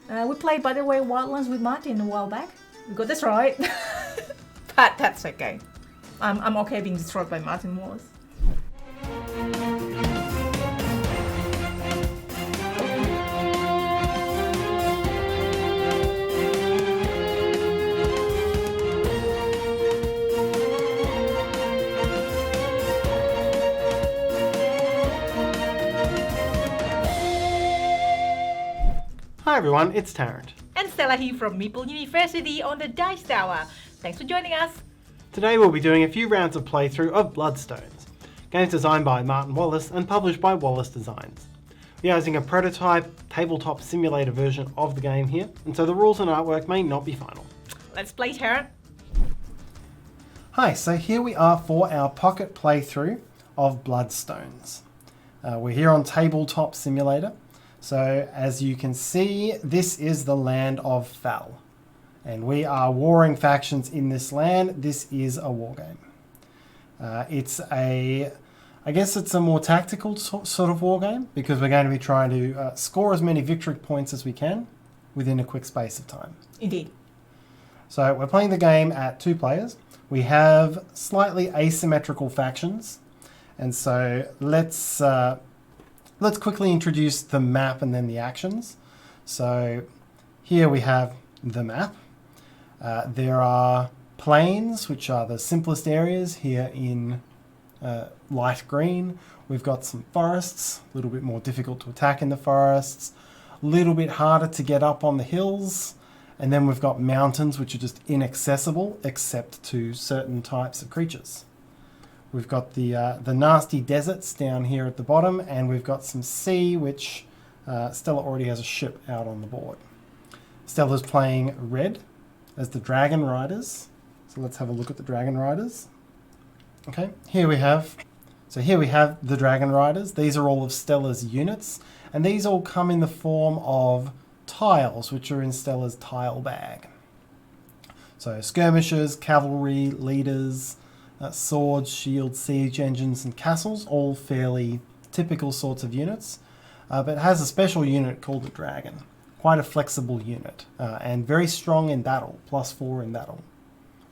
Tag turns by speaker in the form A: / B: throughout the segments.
A: We played, by the way, Wildlands with Martin a while back. We got this right. But that's okay. I'm okay being destroyed by Martin Wallace.
B: Hi everyone, it's Tarrant.
A: And Stella here from Meeple University on the Dice Tower. Thanks for joining us.
B: Today we'll be doing a few rounds of playthrough of Bloodstones, games designed by Martin Wallace and published by Wallace Designs. We're using a prototype tabletop simulator version of the game here, and so the rules and artwork may not be final.
A: Let's play, Tarrant.
B: Hi, so here we are for our pocket playthrough of Bloodstones. We're here on tabletop simulator. So as you can see, this is the land of Falcke. And we are warring factions in this land. This is a war game. I guess it's a more tactical sort of war game because we're going to be trying to score as many victory points as we can within a quick space of time.
A: Indeed.
B: So we're playing the game at 2 players. We have slightly asymmetrical factions. And so let's quickly introduce the map and then the actions. So here we have the map. There are plains, which are the simplest areas here in light green. We've got some forests, a little bit more difficult to attack in the forests, a little bit harder to get up on the hills. And then we've got mountains, which are just inaccessible except to certain types of creatures. We've got the nasty deserts down here at the bottom, and we've got some sea, which Stella already has a ship out on the board. Stella's playing red as the Dragon Riders. So let's have a look at the Dragon Riders. Okay, here we have the Dragon Riders. These are all of Stella's units, and these all come in the form of tiles, which are in Stella's tile bag. So skirmishers, cavalry, leaders, swords, shields, siege engines, and castles, all fairly typical sorts of units. But it has a special unit called the Dragon. Quite a flexible unit, and very strong in battle, +4 in battle.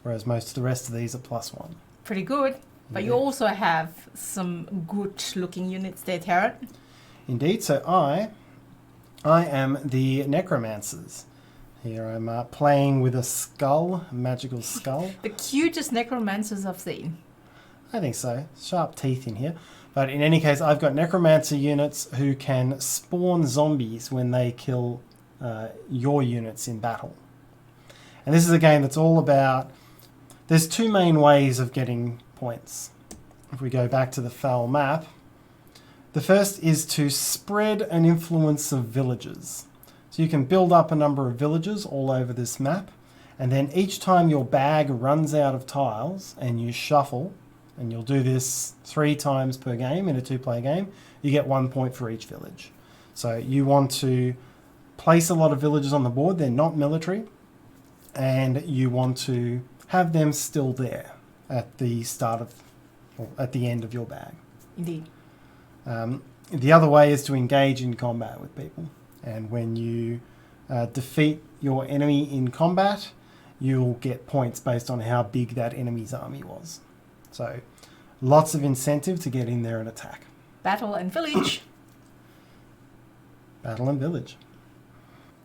B: Whereas most of the rest of these are +1.
A: Pretty good. But you also have some good looking units there, Tarrant.
B: Indeed, so I am the Necromancers. Here I'm playing with a skull, a magical skull.
A: The cutest necromancers I've seen.
B: I think so. Sharp teeth in here. But in any case, I've got necromancer units who can spawn zombies when they kill your units in battle. And this is a game that's all about... There's 2 main ways of getting points. If we go back to the Falcke map, the first is to spread an influence of villages. So you can build up a number of villages all over this map, and then each time your bag runs out of tiles and you shuffle, and you'll do this 3 times per game in a 2-player game, you get 1 point for each village. So you want to place a lot of villages on the board. They're not military, and you want to have them still there at the start of, or at the end of your bag.
A: Indeed.
B: The other way is to engage in combat with people. And when you defeat your enemy in combat, you'll get points based on how big that enemy's army was. So lots of incentive to get in there and attack.
A: Battle and village.
B: Battle and village.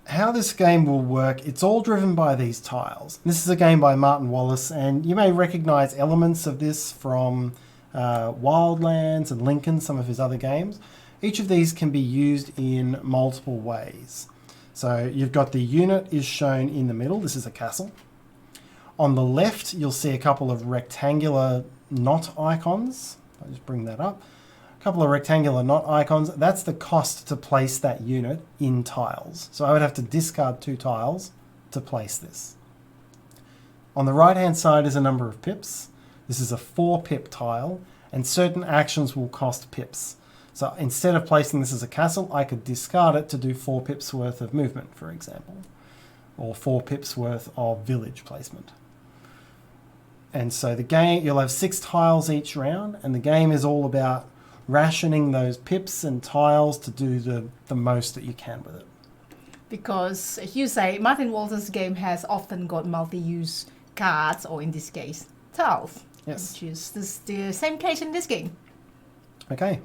B: How this game will work, it's all driven by these tiles. This is a game by Martin Wallace, and you may recognize elements of this from Wildlands and Lincoln, some of his other games. Each of these can be used in multiple ways. So you've got the unit is shown in the middle. This is a castle. On the left, you'll see a couple of rectangular knot icons. I'll just bring that up. A couple of rectangular knot icons. That's the cost to place that unit in tiles. So I would have to discard 2 tiles to place this. On the right-hand side is a number of pips. This is a 4-pip tile, and certain actions will cost pips. So instead of placing this as a castle, I could discard it to do 4 pips worth of movement, for example, or 4 pips worth of village placement. And so the game, you'll have 6 tiles each round, and the game is all about rationing those pips and tiles to do the most that you can with it.
A: Because as you say, Martin Wallace's game has often got multi-use cards, or in this case, tiles.
B: Yes.
A: Which is the same case in this game.
B: Okay.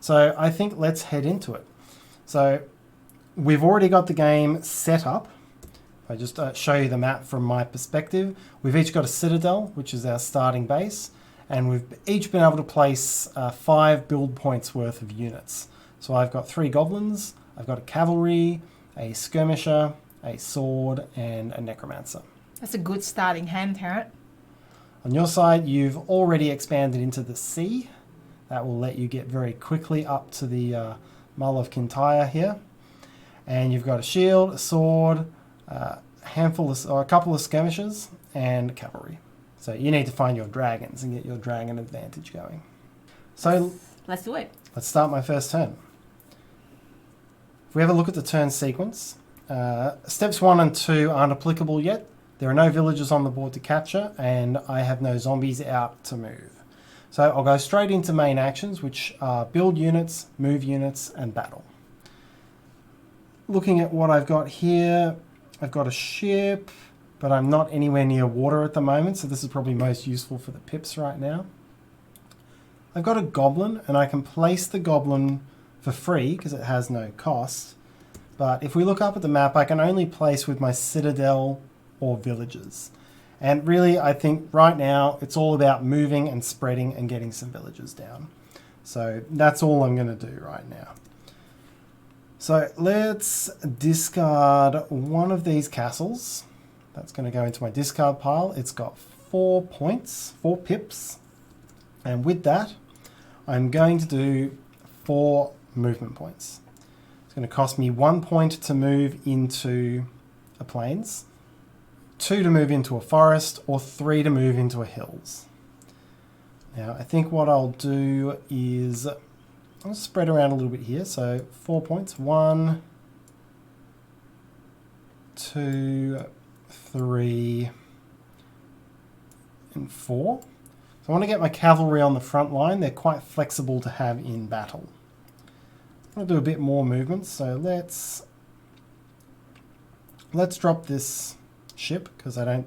B: So I think let's head into it. So we've already got the game set up. If I just show you the map from my perspective, we've each got a citadel, which is our starting base, and we've each been able to place 5 build points worth of units. So I've got 3 goblins, I've got a cavalry, a skirmisher, a sword, and a necromancer.
A: That's a good starting hand, Tarrant.
B: On your side, you've already expanded into the sea. That will let you get very quickly up to the Mull of Kintyre here. And you've got a shield, a sword, a couple of skirmishers, and cavalry. So you need to find your dragons and get your dragon advantage going. So
A: let's do it.
B: Let's start my first turn. If we have a look at the turn sequence, steps 1 and 2 aren't applicable yet. There are no villagers on the board to capture, and I have no zombies out to move. So I'll go straight into main actions, which are build units, move units, and battle. Looking at what I've got here, I've got a ship, but I'm not anywhere near water at the moment, so this is probably most useful for the pips right now. I've got a goblin, and I can place the goblin for free because it has no cost. But if we look up at the map, I can only place with my citadel or villagers. And really, I think right now it's all about moving and spreading and getting some villagers down. So that's all I'm going to do right now. So let's discard one of these castles. That's going to go into my discard pile. It's got 4 points, 4 pips. And with that, I'm going to do 4 movement points. It's going to cost me 1 point to move into a plains, 2 to move into a forest, or 3 to move into a hills. Now, I think what I'll do is I'll spread around a little bit here. So 4 points, 1, 2, 3, and 4. So I want to get my cavalry on the front line. They're quite flexible to have in battle. I'll do a bit more movement. So let's drop this ship because I don't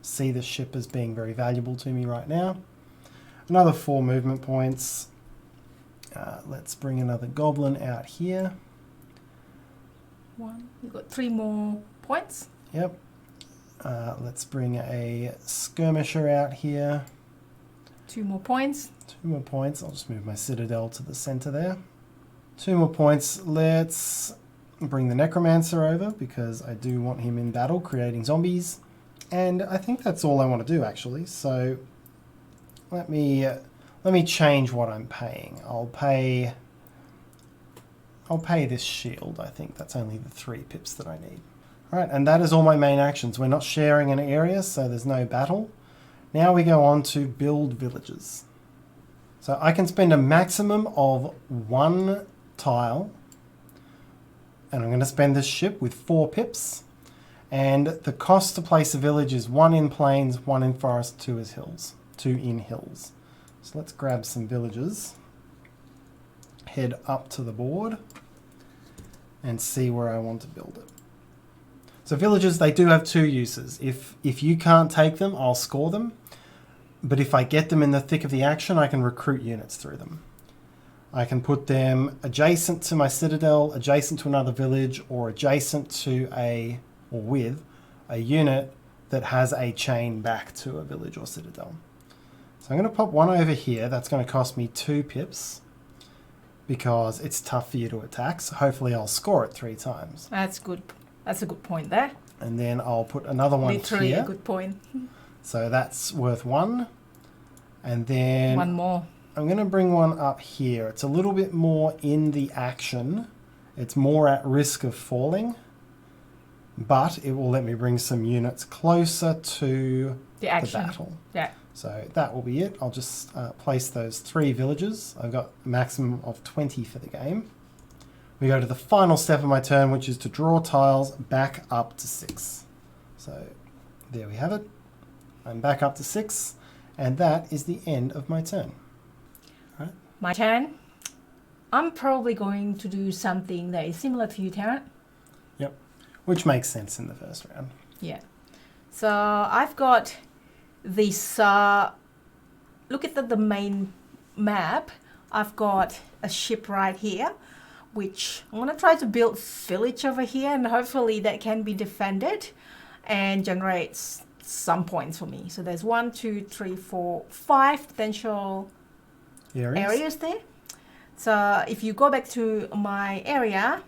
B: see the ship as being very valuable to me right now. Another 4 movement points. Let's bring another goblin out here.
A: 1. You've got 3 more points.
B: Yep. Let's bring a skirmisher out here.
A: 2 more points.
B: 2 more points. I'll just move my citadel to the center there. 2 more points. Let's bring the necromancer over because I do want him in battle creating zombies. And I think that's all I want to do actually. So let me change what I'm paying. I'll pay this shield. I think that's only the 3 pips that I need. All right, and that is all my main actions. We're not sharing an area, so there's no battle. Now we go on to build villages. So I can spend a maximum of 1 tile, and I'm going to spend this ship with 4 pips. And the cost to place a village is 1 in plains, 1 in forest, 2 in hills. So let's grab some villages, head up to the board, and see where I want to build it. So villages, they do have 2 uses. If you can't take them, I'll score them. But if I get them in the thick of the action, I can recruit units through them. I can put them adjacent to my citadel, adjacent to another village, or adjacent to or with a unit that has a chain back to a village or citadel. So I'm going to pop one over here. That's going to cost me 2 pips because it's tough for you to attack. So hopefully I'll score it 3 times.
A: That's good. That's a good point there.
B: And then I'll put another one
A: Literally
B: here.
A: a good point.
B: So that's worth 1. And then
A: 1 more.
B: I'm going to bring one up here. It's a little bit more in the action. It's more at risk of falling. But it will let me bring some units closer to
A: The action.
B: the battle.
A: Yeah.
B: So that will be it. I'll just place those 3 villages. I've got a maximum of 20 for the game. We go to the final step of my turn, which is to draw tiles back up to 6. So there we have it. I'm back up to 6, and that is the end of my turn. All right.
A: My turn. I'm probably going to do something that is similar to you, Tarrant.
B: which makes sense in the first round.
A: Yeah. So I've got this, look at the main map. I've got a ship right here, which I'm going to try to build village over here, and hopefully that can be defended and generates some points for me. So there's 1, 2, 3, 4, 5 potential areas there. So if you go back to my area,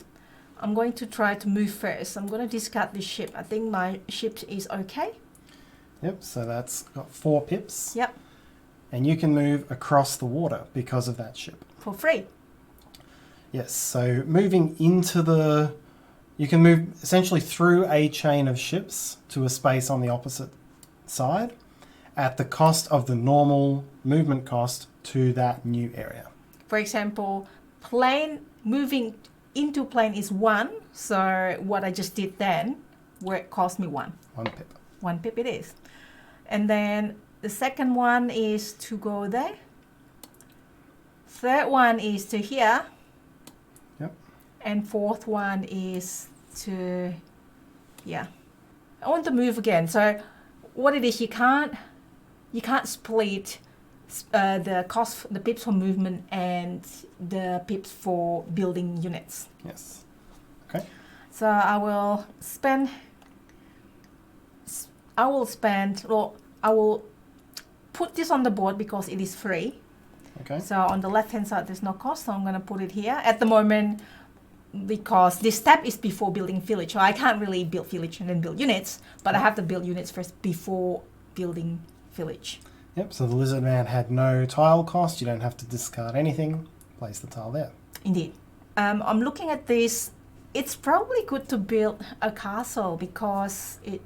A: I'm going to try to move first. I'm going to discard this ship. I think my ship is okay.
B: Yep, so that's got 4 pips.
A: Yep.
B: And you can move across the water because of that ship.
A: For free.
B: Yes, so moving into the... You can move essentially through a chain of ships to a space on the opposite side at the cost of the normal movement cost to that new area.
A: For example, plane moving into plane is 1. So what I just did then, where it cost me 1.
B: 1 pip.
A: 1 pip it is. And then the second one is to go there. Third one is to here.
B: Yep.
A: And fourth one is to here. I want to move again. So what it is, you can't split the cost, the pips for movement and the pips for building units.
B: Yes. Okay.
A: So I will put this on the board because it is free.
B: Okay.
A: So on the left hand side there's no cost, so I'm going to put it here at the moment because this step is before building village. So I can't really build village and then build units, but I have to build units first before building village.
B: Yep, so the lizard man had no tile cost. You don't have to discard anything. Place the tile there.
A: Indeed. I'm looking at this. It's probably good to build a castle because it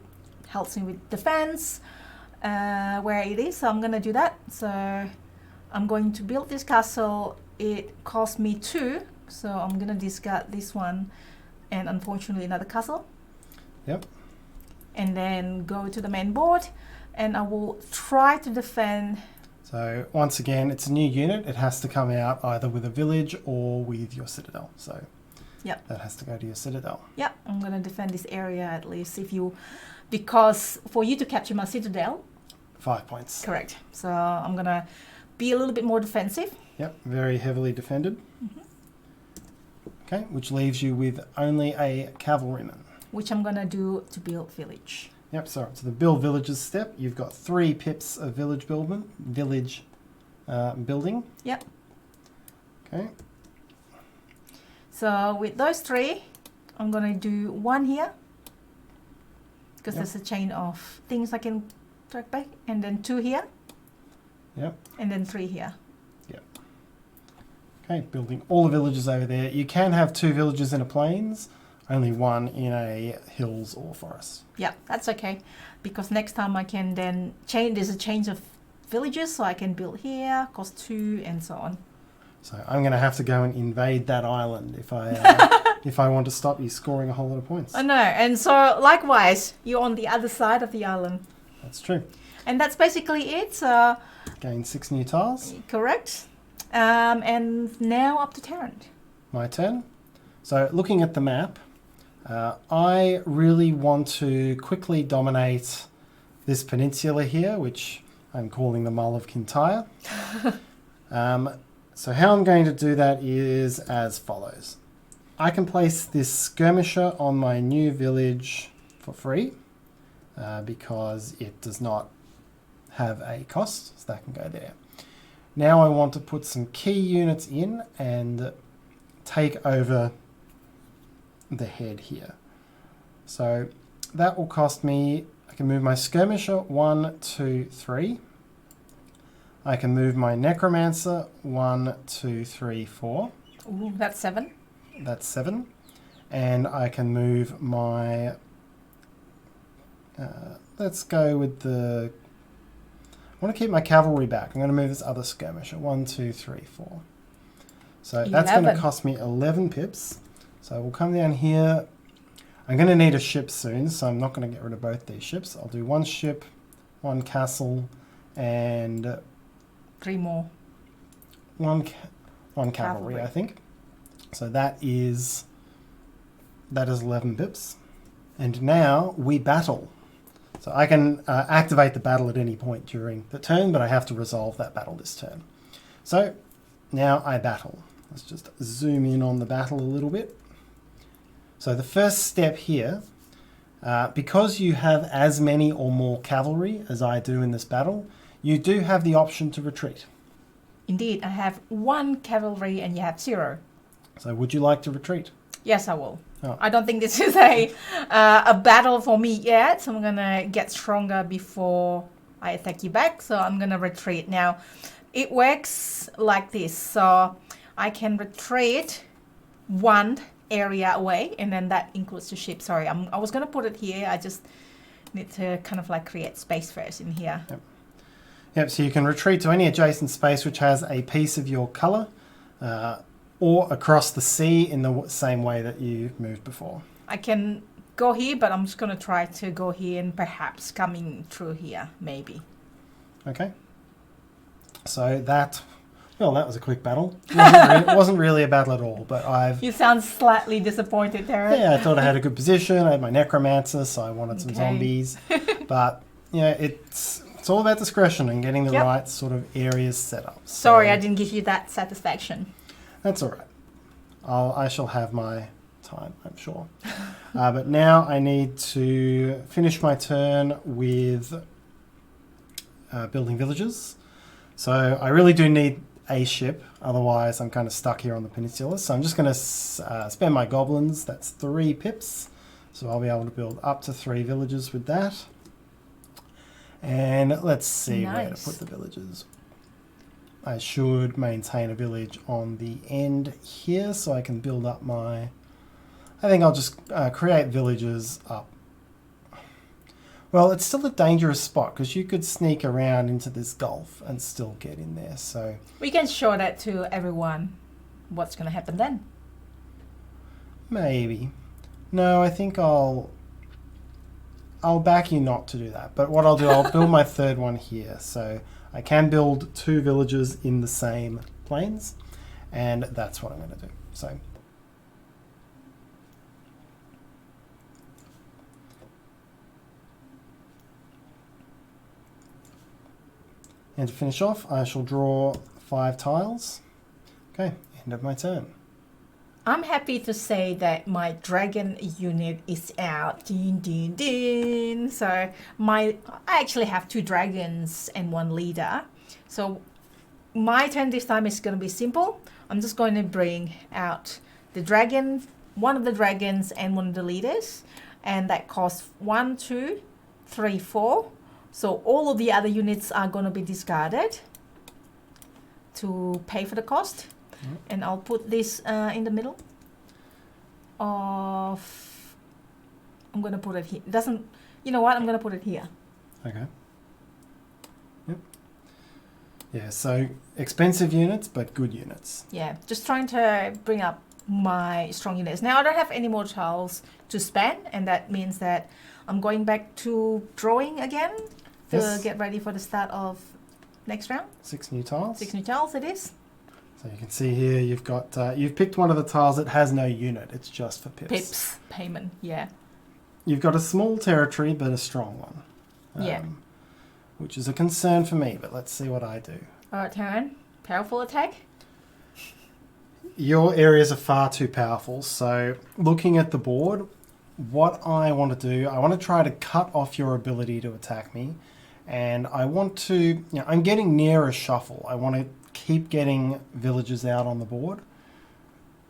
A: helps me with defense where it is. So I'm going to do that. So I'm going to build this castle. It cost me 2. So I'm going to discard this one and unfortunately another castle.
B: Yep.
A: And then go to the main board and I will try to defend.
B: So once again, it's a new unit. It has to come out either with a village or with your citadel. So
A: yep,
B: that has to go to your citadel.
A: Yep, I'm going to defend this area at least because for you to capture my citadel.
B: 5 points.
A: Correct. So I'm going to be a little bit more defensive.
B: Yep, very heavily defended. Mm-hmm. Okay, which leaves you with only a cavalryman.
A: Which I'm going to do to build village.
B: Yep, so the build villages step, you've got 3 pips of village building.
A: Yep.
B: Okay.
A: So with those 3, I'm going to do 1 here. Because
B: yep,
A: there's a chain of things I can track back. And then 2 here.
B: Yep.
A: And then 3 here.
B: Yep. Okay, building all the villages over there. You can have 2 villages in a plains. Only 1 in a hills or forest.
A: Yeah, that's okay. Because next time I can then change, there's a change of villages, so I can build here, cost 2, and so on.
B: So I'm going to have to go and invade that island if I if I want to stop you scoring a whole lot of points.
A: I know, and so likewise, you're on the other side of the island.
B: That's true.
A: And that's basically it.
B: Gain 6 new tiles.
A: Correct. And now up to Tarrant.
B: My turn. So looking at the map, I really want to quickly dominate this peninsula here, which I'm calling the Mull of Kintyre. So how I'm going to do that is as follows. I can place this skirmisher on my new village for free because it does not have a cost, so that can go there. Now I want to put some key units in and take over the head here. So that will cost me, I can move my skirmisher 1, 2, 3. I can move my necromancer 1, 2, 3, 4.
A: Ooh, that's 7.
B: That's 7. And I can move my, let's go with the, I want to keep my cavalry back. I'm going to move this other skirmisher 1, 2, 3, 4. So
A: 11.
B: That's going to cost me 11 pips. So we'll come down here. I'm going to need a ship soon, so I'm not going to get rid of both these ships. I'll do 1 ship, 1 castle, and
A: 3 more.
B: 1 cavalry, I think. So that is 11 pips. And now we battle. So I can activate the battle at any point during the turn, but I have to resolve that battle this turn. So now I battle. Let's just zoom in on the battle a little bit. So the first step here, because you have as many or more cavalry as I do in this battle, you do have the option to retreat.
A: Indeed, I have 1 cavalry and you have 0.
B: So would you like to retreat?
A: Yes, I will.
B: Oh.
A: I don't think this is a battle for me yet, so I'm going to get stronger before I attack you back. So I'm going to retreat. Now, it works like this. So I can retreat 1 area away, and then that includes the ship. Sorry, I was going to put it here. I just need to kind of like create space first in here.
B: Yep, so you can retreat to any adjacent space which has a piece of your colour, or across the sea in the same way that you moved before.
A: I can go here, but I'm just going to try to go here and perhaps coming through here, maybe.
B: Okay. So that was a quick battle. It wasn't really a battle at all, but
A: You sound slightly disappointed, Tarrant.
B: Yeah, I thought I had a good position. I had my necromancer, so I wanted some zombies. But, it's all about discretion and getting the right sort of areas set up. So,
A: sorry, I didn't give you that satisfaction.
B: That's all right. I shall have my time, I'm sure. But now I need to finish my turn with building villages. So I really do need a ship, otherwise I'm kind of stuck here on the peninsula. So I'm just going to spend my goblins. That's 3 pips. So I'll be able to build up to 3 villages with that. And let's see where to put the villages. I should maintain a village on the end here so I can build up my... I think I'll just create villages up. Well, it's still a dangerous spot because you could sneak around into this gulf and still get in there. So
A: we can show that to everyone. What's going to happen then?
B: Maybe. No, I think I'll back you not to do that. But what I'll do, I'll build my 3rd one here. So I can build 2 villages in the same plains, and that's what I'm going to do. So and to finish off, I shall draw 5 tiles. Okay, end of my turn.
A: I'm happy to say that my dragon unit is out. Din, din, din. So I actually have 2 dragons and 1 leader. So my turn this time is going to be simple. I'm just going to bring out the dragon, one of the dragons and one of the leaders. And that costs 1, 2, 3, 4. So all of the other units are going to be discarded to pay for the cost. And I'll put this in the middle of... I'm going to put it here. You know what? I'm going to put it here.
B: Okay. Yep. Yeah, so expensive units, but good units.
A: Yeah, just trying to bring up my strong units. Now I don't have any more tiles to spend, and that means that I'm going back to drawing again to get ready for the start of next round.
B: 6 new tiles.
A: 6 new tiles it is.
B: So you can see here you've got you've picked one of the tiles that has no unit. It's just for pips.
A: Pips payment, yeah.
B: You've got a small territory but a strong one.
A: Yeah.
B: Which is a concern for me, but let's see what I do.
A: Alright, Tarrant. Powerful attack.
B: Your areas are far too powerful, so looking at the board, what I want to do, I want to try to cut off your ability to attack me, and I want to, I'm getting near a shuffle. I want to keep getting villages out on the board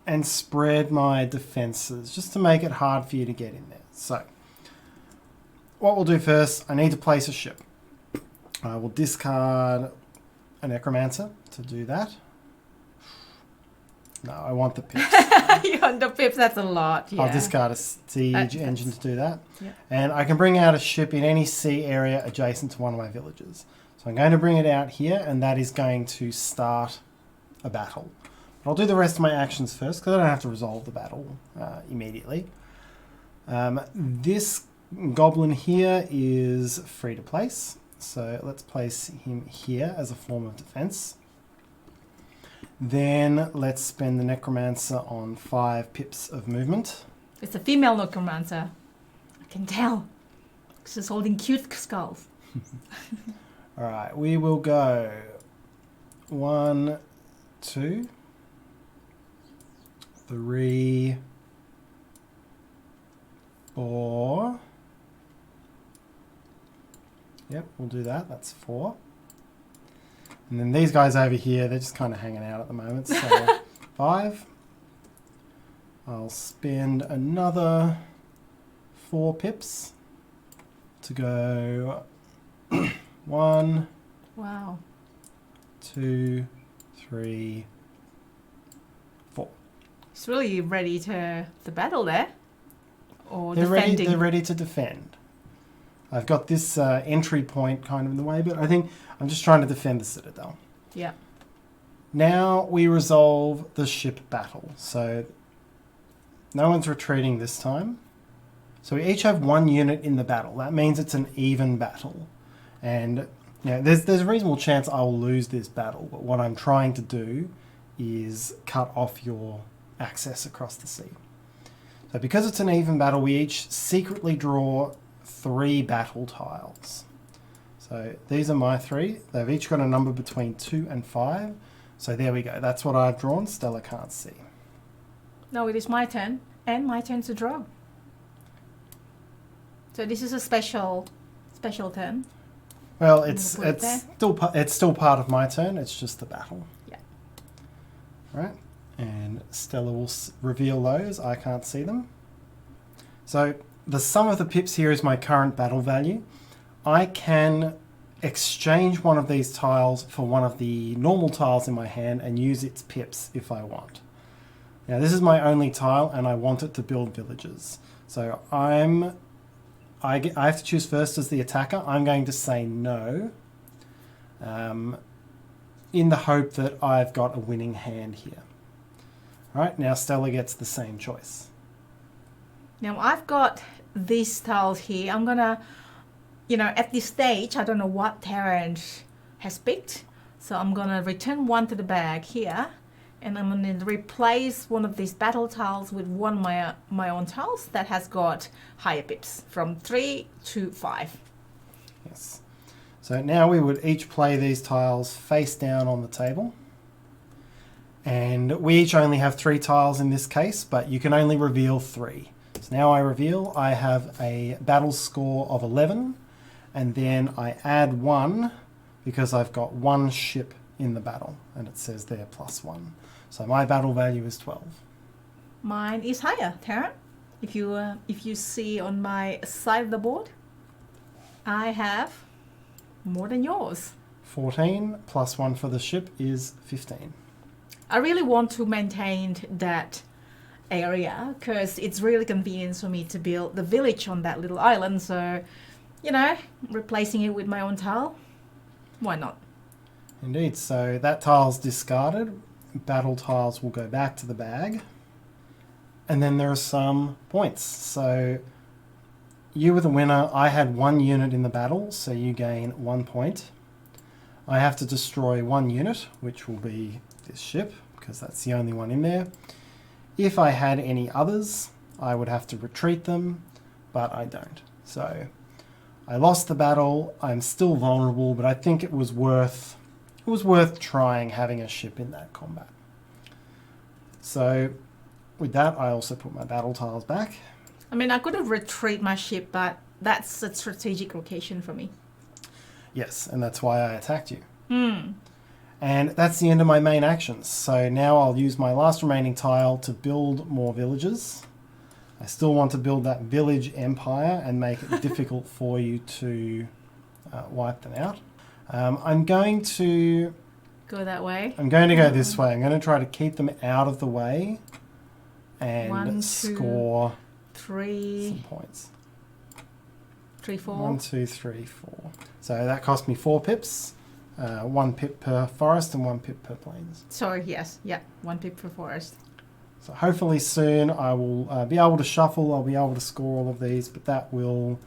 B: and spread my defenses just to make it hard for you to get in there. So what we'll do first, I need to place a ship. I will discard a necromancer to do that. No, I want the pips.
A: You want the pips, that's a lot. Yeah.
B: I'll discard a siege engine to do that.
A: Yeah.
B: And I can bring out a ship in any sea area adjacent to one of my villages. So I'm going to bring it out here, and that is going to start a battle. But I'll do the rest of my actions first, because I don't have to resolve the battle immediately. This goblin here is free to place. So let's place him here as a form of defense. Then let's spend the necromancer on 5 pips of movement.
A: It's a female necromancer. can tell. She's holding cute skulls.
B: All right, we will go 1, 2, 3, 4. Yep, we'll do that. That's 4. And then these guys over here, they're just kind of hanging out at the moment. So 5. I'll spend another 4 pips to go 1,
A: Wow.
B: 2, 3, 4.
A: It's really ready to battle there. Or
B: They're
A: defending.
B: they're ready to defend. I've got this entry point kind of in the way, but I think I'm just trying to defend the citadel.
A: Yeah.
B: Now we resolve the ship battle. So no one's retreating this time. So we each have 1 unit in the battle. That means it's an even battle. And there's a reasonable chance I'll lose this battle, but what I'm trying to do is cut off your access across the sea. So because it's an even battle, we each secretly draw 3 battle tiles. So these are my 3. They've each got a number between 2 and 5. So there we go. That's what I've drawn. Stella can't see.
A: No, it is my turn. And my turn to draw. So this is a special turn.
B: Well,
A: I'm
B: it's
A: gonna put it
B: it's still part of my turn. It's just the battle.
A: Yeah.
B: Right. And Stella will reveal those. I can't see them. So the sum of the pips here is my current battle value. I can exchange one of these tiles for one of the normal tiles in my hand and use its pips if I want. Now this is my only tile and I want it to build villages. So I have to choose first as the attacker. I'm going to say no in the hope that I've got a winning hand here. All right, now Stella gets the same choice.
A: Now I've got these tiles here. I'm gonna, at this stage, I don't know what Tarrant has picked. So I'm gonna return 1 to the bag here. And I'm gonna replace one of these battle tiles with one of my own tiles that has got higher pips from 3 to 5.
B: Yes. So now we would each play these tiles face down on the table. And we each only have 3 tiles in this case, but you can only reveal 3. So now I reveal I have a battle score of 11, and then I add 1 because I've got 1 ship in the battle, and it says there +1. So my battle value is 12.
A: Mine is higher, Tarrant. If you see on my side of the board, I have more than yours.
B: 14 +1 for the ship is 15.
A: I really want to maintain that area because it's really convenient for me to build the village on that little island. So, replacing it with my own tile, why not?
B: Indeed. So that tile's discarded. Battle tiles will go back to the bag. And then there are some points. So you were the winner. I had 1 unit in the battle, so you gain 1 point. I have to destroy 1 unit, which will be this ship, because that's the only one in there. If I had any others, I would have to retreat them, but I don't. So I lost the battle. I'm still vulnerable, but I think it was worth trying having a ship in that combat. So with that, I also put my battle tiles back.
A: I mean, I could have retreated my ship, but that's a strategic location for me.
B: Yes, and that's why I attacked you. And that's the end of my main actions. So now I'll use my last remaining tile to build more villages. I still want to build that village empire and make it difficult for you to wipe them out. I'm going to
A: Go that way.
B: I'm going to go this way. I'm going to try to keep them out of the way and
A: 1, 2,
B: score
A: 3,
B: some points.
A: 3, 4.
B: 1, 2, 3, 4. So that cost me 4 pips. 1 pip per forest and 1 pip per plains.
A: Sorry, yes. Yeah, 1 pip for forest.
B: So hopefully soon I will be able to shuffle. I'll be able to score all of these, but that will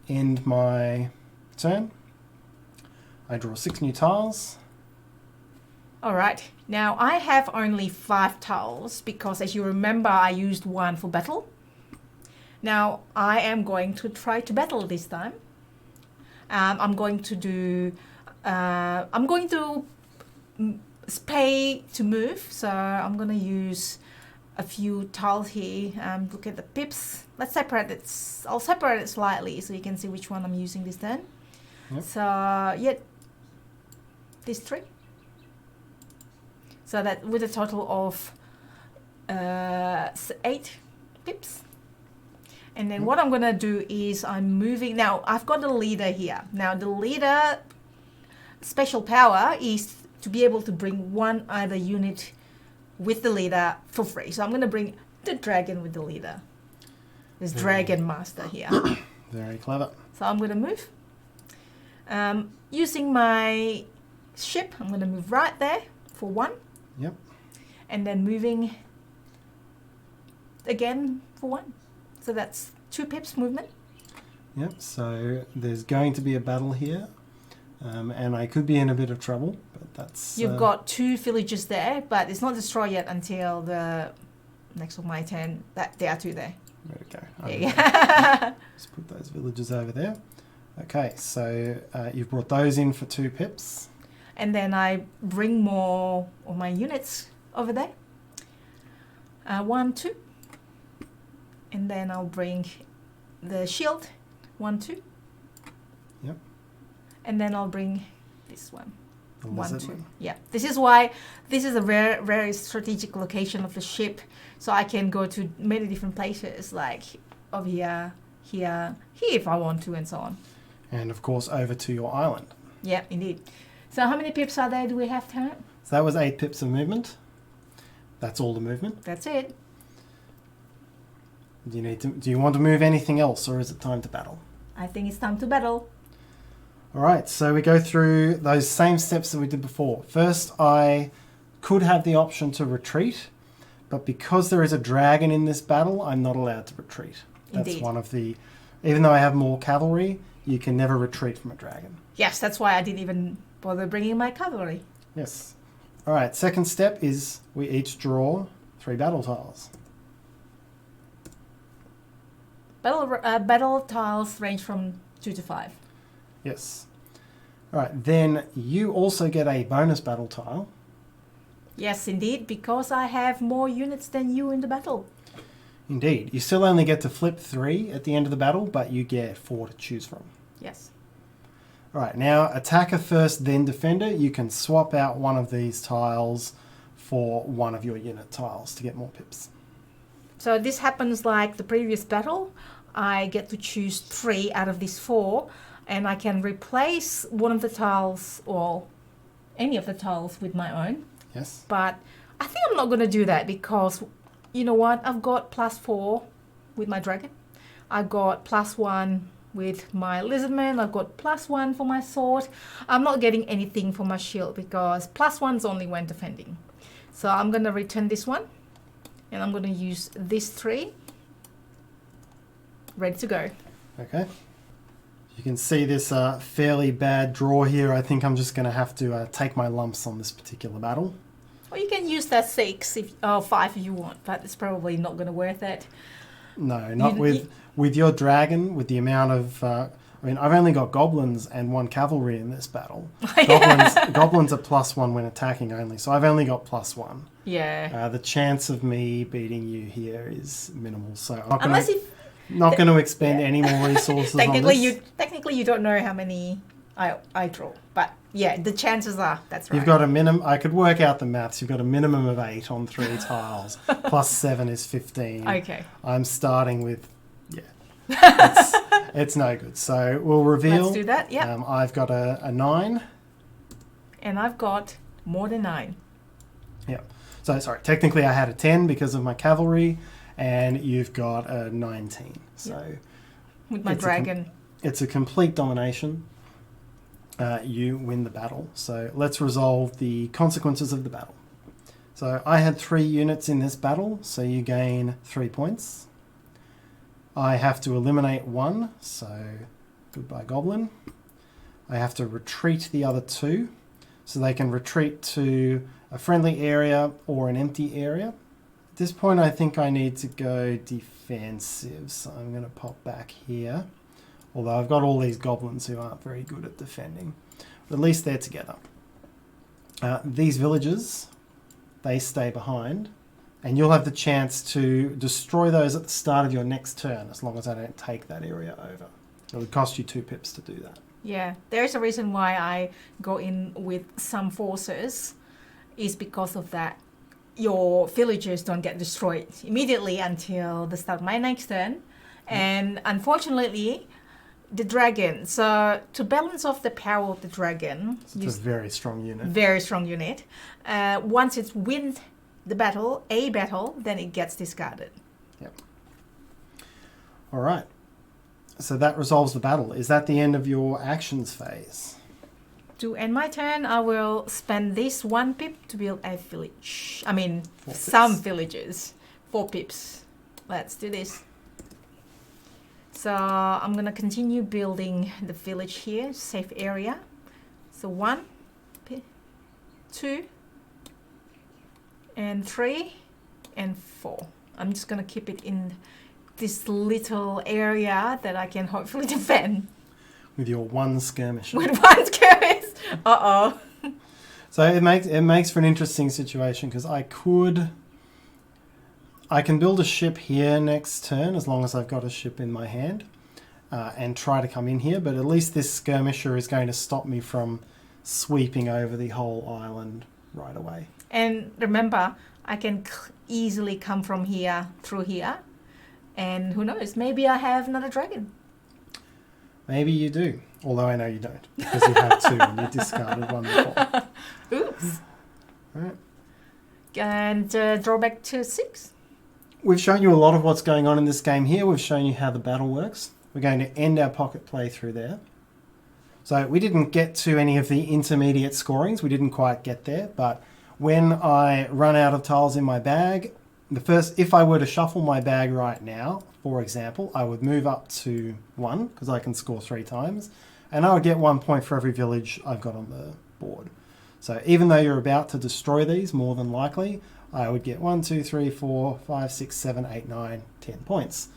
B: end my turn. I draw 6 new tiles.
A: All right. Now, I have only 5 tiles because, as you remember, I used 1 for battle. Now I am going to try to battle this time. I'm going to do. I'm going to pay to move, so I'm going to use a few tiles here. Look at the pips. Let's separate it. I'll separate it slightly so you can see which one I'm using this turn.
B: Yep.
A: So yeah, these 3. So that with a total of 8 pips. And then what I'm going to do is I'm moving. Now, I've got the leader here. Now, the leader special power is to be able to bring one either unit with the leader for free. So I'm going to bring the dragon with the leader. This dragon master here.
B: Very clever.
A: So I'm going to move. Using my ship, I'm going to move right there for 1.
B: Yep.
A: And then moving again for 1. So that's 2 pips movement.
B: Yep, so there's going to be a battle here. And I could be in a bit of trouble, but that's...
A: You've got 2 villages there, but it's not destroyed yet until the next of my turn. There are 2 there.
B: There we go.
A: There you go.
B: Just put those villages over there. Okay, so you've brought those in for 2 pips.
A: And then I bring more of my units over there. 1, 2. And then I'll bring the shield. 1, 2.
B: Yep.
A: And then I'll bring this one.
B: The
A: 1,
B: lizard
A: 2.
B: one.
A: Yeah. This is why this is a very, very strategic location of the ship. So I can go to many different places, like over here, here if I want to, and so on.
B: And of course over to your island.
A: Yeah, indeed. So how many pips are there do we have, Tarrant?
B: So that was 8 pips of movement. That's all the movement.
A: That's it.
B: Do you want to move anything else, or is it time to battle?
A: I think it's time to battle.
B: All right, so we go through those same steps that we did before. First, I could have the option to retreat, but because there is a dragon in this battle, I'm not allowed to retreat. That's
A: Indeed.
B: one of the... Even though I have more cavalry, you can never retreat from a dragon.
A: Yes, that's why I didn't even bother bringing my cavalry.
B: Yes. All right, second step is we each draw 3 battle tiles.
A: Battle tiles range from 2 to 5.
B: Yes. All right, then you also get a bonus battle tile.
A: Yes, indeed, because I have more units than you in the battle.
B: Indeed. You still only get to flip 3 at the end of the battle, but you get 4 to choose from.
A: Yes.
B: All right, now attacker first, then defender. You can swap out one of these tiles for one of your unit tiles to get more pips.
A: So this happens like the previous battle. I get to choose 3 out of these 4, and I can replace one of the tiles or any of the tiles with my own.
B: Yes.
A: But I think I'm not going to do that because, you know what? I've got +4 with my dragon. I've got +1 with my lizardman. I've got +1 for my sword. I'm not getting anything for my shield because +1's only when defending. So I'm going to return this one. And I'm going to use these 3. Ready to go.
B: Okay. You can see this fairly bad draw here. I think I'm just going to have to take my lumps on this particular battle.
A: Or you can use that 5 if you want, but it's probably not going to worth it.
B: No, not with your dragon, with the amount of... I mean, I've only got goblins and 1 cavalry in this battle. Goblins are +1 when attacking only, so I've only got +1.
A: Yeah.
B: The chance of me beating you here is minimal, so I'm
A: Unless
B: going to expend any more resources on this.
A: Technically, you don't know how many I draw, but yeah, the chances are that's right.
B: You've got a minimum. I could work out the maths. You've got a minimum of 8 on 3 tiles. +7 is 15.
A: Okay.
B: I'm starting with it's no good. So we'll reveal.
A: Let's do that. Yeah.
B: I've got a 9.
A: And I've got more than 9.
B: Yeah. So sorry. Technically, I had a 10 because of my cavalry, and you've got a 19. So
A: with my dragon.
B: It's a complete domination. You win the battle. So let's resolve the consequences of the battle. So I had 3 units in this battle, so you gain 3 points. I have to eliminate 1, so goodbye goblin. I have to retreat the other 2, so they can retreat to a friendly area or an empty area, this point, I think I need to go defensive, so I'm going to pop back here. Although I've got all these goblins who aren't very good at defending. But at least they're together. These villagers, they stay behind. And you'll have the chance to destroy those at the start of your next turn, as long as I don't take that area over. It would cost you 2 pips to do that.
A: Yeah, there's a reason why I go in with some forces, is because of that. Your villagers don't get destroyed immediately until the start of my next turn. And unfortunately, the dragon. So to balance off the power of the dragon,
B: It's a very strong unit.
A: Very strong unit. Once it wins the battle, then it gets discarded.
B: Yep. All right. So that resolves the battle. Is that the end of your actions phase?
A: To end my turn, I will spend this 1 pip to build a village. I mean,
B: 4 pips.
A: some villages. 4 pips. Let's do this. So I'm going to continue building the village here, safe area. So 1, 2, and 3, and 4. I'm just going to keep it in this little area that I can hopefully defend.
B: With your 1 skirmisher.
A: With 1 skirmish. Uh-oh.
B: So it makes for an interesting situation, because I can build a ship here next turn, as long as I've got a ship in my hand, and try to come in here, but at least this skirmisher is going to stop me from sweeping over the whole island right away.
A: And remember, I can easily come from here through here, and who knows, maybe I have another dragon.
B: Maybe you do, although I know you don't, because you have 2 and you discarded 1 before.
A: Oops.
B: All right.
A: And draw back to 6.
B: We've shown you a lot of what's going on in this game here. We've shown you how the battle works. We're going to end our pocket playthrough there. So we didn't get to any of the intermediate scorings. We didn't quite get there, but when I run out of tiles in my bag, if I were to shuffle my bag right now, for example, I would move up to 1, because I can score 3 times, and I would get 1 point for every village I've got on the board. So even though you're about to destroy these, more than likely, I would get 1, 2, 3, 4, 5, 6, 7, 8, 9, 10 points.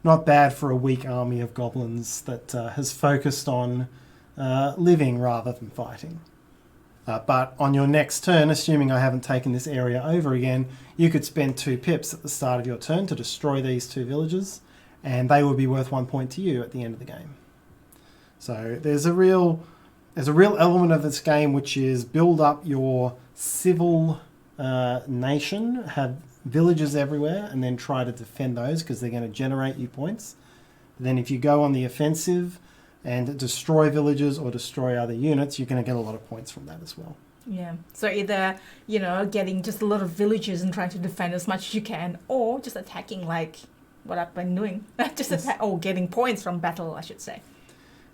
B: Not bad for a weak army of goblins that has focused on living rather than fighting. But on your next turn, assuming I haven't taken this area over again, you could spend 2 pips at the start of your turn to destroy these 2 villages, and they would be worth 1 point to you at the end of the game. So there's a real element of this game which is build up your civil nation, have villages everywhere, and then try to defend those because they're going to generate you points. Then if you go on the offensive and destroy villages or destroy other units, you're going to get a lot of points from that as well.
A: Yeah. So either, getting just a lot of villages and trying to defend as much as you can, or just attacking like what I've been doing. Just attack, or getting points from battle, I should say.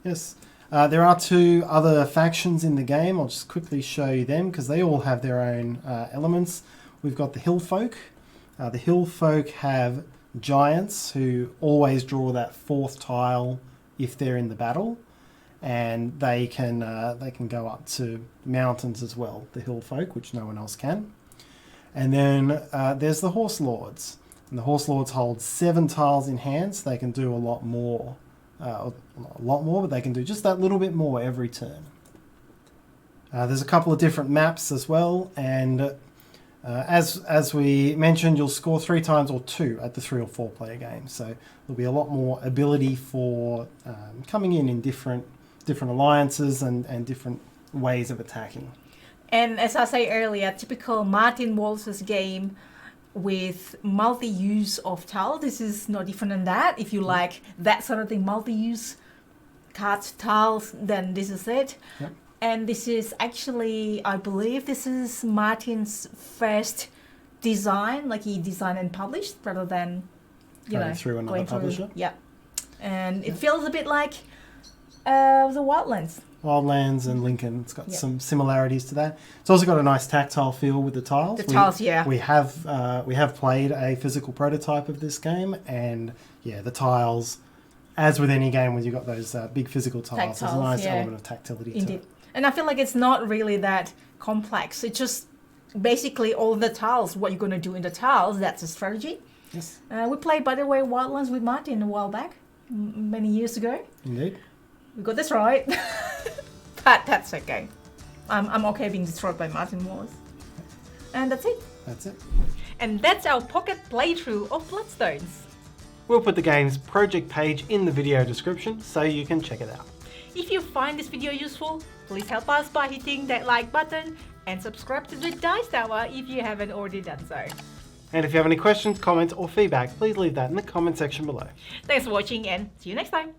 A: Yes.
B: There are 2 other factions in the game. I'll just quickly show you them because they all have their own elements. We've got the Hill Folk. The Hill Folk have giants who always draw that 4th tile if they're in the battle, and they can go up to mountains as well, the Hill Folk, which no one else can. And then there's the Horse Lords, and the Horse Lords hold 7 tiles in hand, so they can do a lot more, but they can do just that little bit more every turn. There's a couple of different maps as well, and as we mentioned, you'll score 3 times or 2 at the 3 or 4 player game. So there'll be a lot more ability for coming in different alliances and different ways of attacking.
A: And as I say earlier, typical Martin Wallace's game with multi-use of tile. This is no different than that. If you like that sort of thing, multi-use cards, tiles, then this is it.
B: Yep.
A: And this is actually, I believe this is Martin's first design, like he designed and published rather than,
B: through another publisher.
A: Yeah. And it feels a bit like the Wildlands.
B: Wildlands and Lincoln. It's got some similarities to that. It's also got a nice tactile feel with the tiles. We have played a physical prototype of this game, and the tiles, as with any game when you've got those big physical tiles, there's a nice element of tactility to it.
A: And I feel like it's not really that complex. It's just basically all the tiles, what you're going to do in the tiles, that's a strategy.
B: Yes.
A: We played, by the way, Wildlands with Martin a while back, many years ago.
B: Indeed.
A: We got this right. But that's okay. I'm okay being destroyed by Martin Wallace. And that's it.
B: That's it.
A: And that's our pocket playthrough of Bloodstones.
B: We'll put the game's project page in the video description so you can check it out.
A: If you find this video useful, please help us by hitting that like button and subscribe to the Dice Tower if you haven't already done so.
B: And if you have any questions, comments, or feedback, please leave that in the comment section below.
A: Thanks for watching and see you next time.